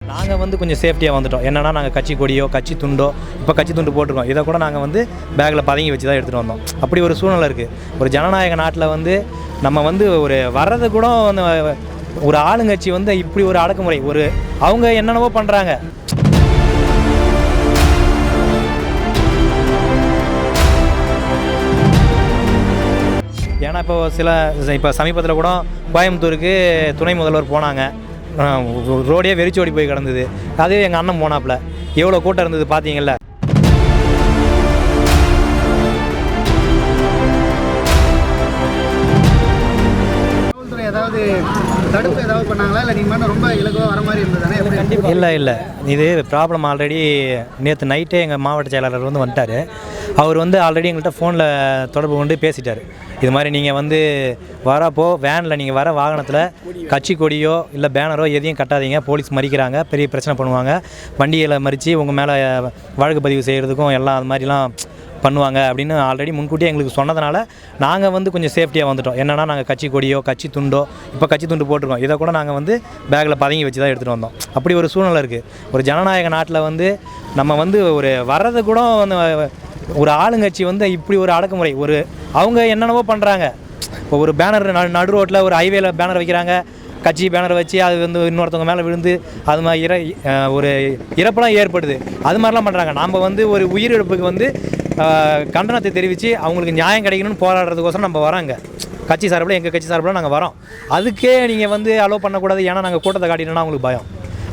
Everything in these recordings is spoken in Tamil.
நாங்கள் வந்து கொஞ்சம் சேஃப்டியாக வந்துட்டோம். என்னென்னா நாங்கள் கட்சி கொடியோ கட்சி துண்டோ இப்போ கட்சி துண்டு போட்டிருக்கோம். இதை கூட நாங்கள் வந்து பேக்கில் பதுங்கி வச்சு தான் எடுத்துகிட்டு வந்தோம். அப்படி ஒரு சூழ்நிலை இருக்குது. ஒரு ஜனநாயக நாட்டில் வந்து நம்ம வந்து ஒரு வர்றது கூட வந்து ஒரு ஆளுங்கட்சி வந்து இப்படி ஒரு அடக்குமுறை ஒரு அவங்க என்னென்னவோ பண்ணுறாங்க. ஏன்னா இப்போ சமீபத்தில் கூட கோயம்புத்தூருக்கு துணை முதல்வர் போனாங்க. ரோடே வெறிச்சோடி போய் கிடந்தது. அதே எங்கள் அண்ணன் போனாப்புல எவ்வளோ கூட்டம் இருந்தது பார்த்தீங்கல்ல. ஏதாவது தடுப்பு ஏதாவது பண்ணாங்களா இல்லை நீங்கள் ரொம்ப இலகுவாக வர மாதிரி இருந்ததுதானே? கண்டிப்பாக இல்லை இது ப்ராப்ளம் ஆல்ரெடி நேற்று நைட்டே எங்கள் மாவட்ட செயலாளர் வந்து வந்துட்டார். அவர் வந்து ஆல்ரெடி எங்கள்கிட்ட ஃபோனில் தொடர்பு கொண்டு பேசிட்டார். இது மாதிரி நீங்கள் வந்து வரப்போ வேனில் நீங்கள் வர வாகனத்தில் கட்சி கொடியோ இல்லை பேனரோ எதையும் கட்டாதீங்க, போலீஸ் மறிக்கிறாங்க, பெரிய பிரச்சனை பண்ணுவாங்க, வண்டிகளை மறித்து உங்கள் மேலே வழக்கு பதிவு செய்கிறதுக்கும் எல்லாம் அது மாதிரிலாம் பண்ணுவாங்க அப்படின்னு ஆல்ரெடி முன்கூட்டியே எங்களுக்கு சொன்னதுனால நாங்கள் வந்து கொஞ்சம் சேஃப்டியாக வந்துட்டோம். என்னென்னா நாங்கள் கட்சி கொடியோ கட்சி துண்டோ இப்போ கட்சி துண்டு போட்டிருக்கோம். இதை கூட நாங்கள் வந்து பேக்கில் பதுங்கி வச்சு தான் எடுத்துகிட்டு வந்தோம். அப்படி ஒரு சூழ்நிலை இருக்குது. ஒரு ஜனநாயக நாட்டில் வந்து நம்ம வந்து ஒரு வர்றது கூட வந்து ஒரு ஆளுங்கட்சி வந்து இப்படி ஒரு அடக்குமுறை ஒரு அவங்க என்னென்னவோ பண்ணுறாங்க. இப்போ ஒரு பேனர் நடு ரோட்டில் ஒரு ஹைவேல பேனர் வைக்கிறாங்க, கட்சி பேனர் வச்சு அது வந்து இன்னொருத்தவங்க மேலே விழுந்து அது மாதிரி ஒரு இறப்பெல்லாம் ஏற்படுது. அது மாதிரிலாம் பண்ணுறாங்க. நாம் வந்து ஒரு உயிரிழப்புக்கு வந்து கண்டனத்தை தெரிவித்து அவங்களுக்கு நியாயம் கிடைக்கணும்னு போராடுறதுக்கோசரம் நம்ம வரோங்க. கட்சி சார்பில் எங்கள் கட்சி சார்பில் நாங்கள் வரோம். அதுக்கே நீங்கள் வந்து அலோவ் பண்ணக்கூடாது. ஏன்னா நாங்கள் கூட்டத்தை காட்டிட்டோன்னா அவங்களுக்கு பயம்.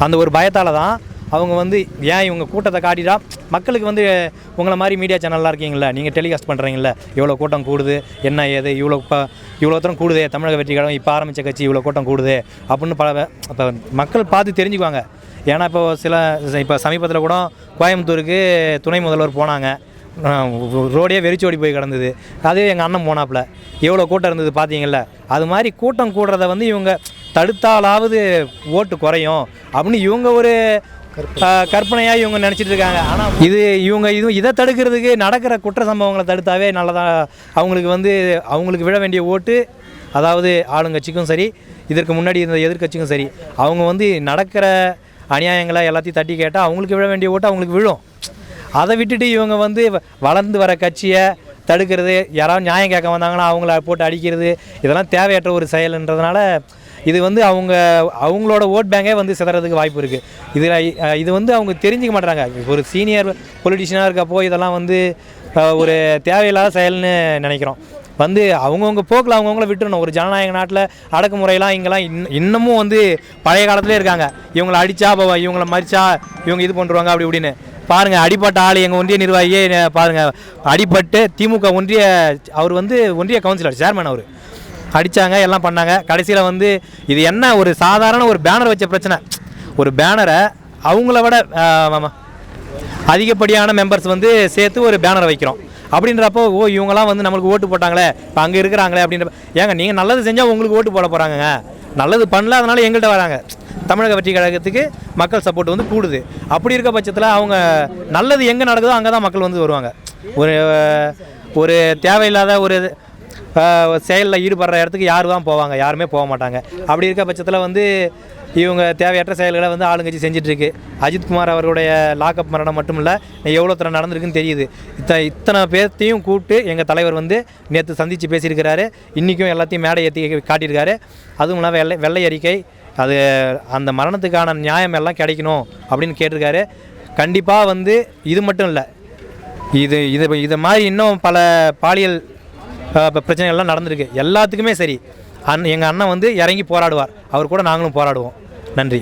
அந்த ஒரு பயத்தால் தான் அவங்க வந்து ஏன் இவங்க கூட்டத்தை காட்டிட்டா மக்களுக்கு வந்து உங்களை மாதிரி மீடியா சேனல்லாம் இருக்கீங்களா, நீங்கள் டெலிகாஸ்ட் பண்ணுறீங்களா, இவ்வளோ கூட்டம் கூடுது என்ன ஏது இவ்வளோ தூரம் கூடுதே, தமிழக வெற்றி கழகம் இப்போ ஆரம்பித்த கட்சி இவ்வளோ கூட்டம் கூடுது அப்படின்னு இப்போ மக்கள் பார்த்து தெரிஞ்சுக்குவாங்க. ஏன்னா இப்போ சமீபத்தில் கூட கோயம்புத்தூருக்கு துணை முதல்வர் போனாங்க. ரோடே வெறிச்சோடி போய் கிடந்தது. அதே எங்கள் அண்ணன் போனாப்புல எவ்வளோ கூட்டம் இருந்தது பார்த்தீங்கல்ல. அது மாதிரி கூட்டம் கூடுறத வந்து இவங்க தடுத்தாலாவது ஓட்டு குறையும் அப்படின்னு இவங்க ஒரு கற்பனையாக இவங்க நினச்சிட்டு இருக்காங்க. ஆனால் இதை தடுக்கிறதுக்கு நடக்கிற குற்ற சம்பவங்களை தடுத்தாவே நல்லதாக அவங்களுக்கு விழ வேண்டிய ஓட்டு, அதாவது ஆளுங்கட்சிக்கும் சரி இதற்கு முன்னாடி இருந்த எதிர்கட்சிக்கும் சரி, அவங்க வந்து நடக்கிற அநியாயங்களை எல்லாத்தையும் தட்டி கேட்டால் அவங்களுக்கு விழ வேண்டிய ஓட்டு அவங்களுக்கு விழும். அதை விட்டுட்டு இவங்க வந்து வளர்ந்து வர கட்சியை தடுக்கிறது, யாராவது நியாயம் கேட்க வந்தாங்கன்னா அவங்கள போட்டு அடிக்கிறது, இதெல்லாம் தேவையற்ற ஒரு செயல்ன்றதுனால இது வந்து அவங்களோட ஓட் பேங்கே வந்து சிதறதுக்கு வாய்ப்பு இருக்குது. இது வந்து அவங்க தெரிஞ்சிக்க மாட்டாங்க. ஒரு சீனியர் பொலிட்டிஷியனாக இருக்கப்போ இதெல்லாம் வந்து ஒரு தேவையில்லாத செயல்னு நினைக்கிறோம். வந்து அவங்கவுங்க போக்கில் அவங்கவுங்கள விட்டுறணும். ஒரு ஜனநாயக நாட்டில் அடக்குமுறையெல்லாம் இங்கெல்லாம் இன்னமும் வந்து பழைய காலத்துலேயே இருக்காங்க. இவங்களை அடித்தா இவங்களை மறிச்சா இவங்க இது பண்ணுறாங்க அப்படி இப்படின்னு. பாருங்கள், அடிப்பட்ட ஆள் எங்கள் ஒன்றிய நிர்வாகியே பாருங்கள், அடிப்பட்டு திமுக அவர் வந்து ஒன்றிய கவுன்சிலர் சேர்மன், அவர் அடித்தாங்க எல்லாம் பண்ணாங்க. கடைசியில் வந்து இது என்ன ஒரு சாதாரண ஒரு பேனர் வச்ச பிரச்சனை. ஒரு பேனரை அவங்கள விட அதிகப்படியான மெம்பர்ஸ் வந்து சேர்த்து ஒரு பேனரை வைக்கிறோம் அப்படின்றப்போ இவங்களாம் வந்து நம்மளுக்கு ஓட்டு போட்டாங்களே, இப்போ அங்கே இருக்கிறாங்களே அப்படின்ற. ஏங்க நீங்கள் நல்லது செஞ்சால் உங்களுக்கு ஓட்டு போட போகிறாங்கங்க, நல்லது பண்ணல அதனால எங்கள்கிட்ட வராங்க. தமிழக வெற்றி கழகத்துக்கு மக்கள் சப்போர்ட் வந்து கூடுது. அப்படி இருக்க பட்சத்தில் அவங்க நல்லது எங்கே நடக்குதோ அங்கே தான் மக்கள் வந்து வருவாங்க. ஒரு தேவையில்லாத ஒரு செயலில் ஈடுபடுற இடத்துக்கு யார் தான் போவாங்க? யாருமே போக மாட்டாங்க. அப்படி இருக்க பட்சத்தில் வந்து இவங்க தேவையற்ற செயல்களை வந்து ஆளுங்கட்சி செஞ்சிட்ருக்கு. அஜித்குமார் அவருடைய லாக்அப் மரணம் மட்டும் இல்லை, எவ்வளோ தரம் நடந்திருக்குன்னு தெரியுது. இத்தனை பேர்த்தையும் கூப்பிட்டு எங்கள் தலைவர் வந்து நேற்று சந்தித்து பேசியிருக்கிறாரு. இன்றைக்கும் எல்லாத்தையும் மேடை ஏற்றி காட்டியிருக்காரு. அதுவும் இல்லாமல் வெள்ளை அறிக்கை, அது அந்த மரணத்துக்கான நியாயம் எல்லாம் கிடைக்கணும் அப்படின்னு கேட்டிருக்காரு. கண்டிப்பாக வந்து இது மட்டும் இல்லை, இது மாதிரி இன்னும் பல பாலியல் பிரச்சனைகள்லாம் நடந்திருக்கு. எல்லாத்துக்குமே சரி எங்கள் அண்ணன் வந்து இறங்கி போராடுவார். அவர் கூட நாங்களும் போராடுவோம். நன்றி.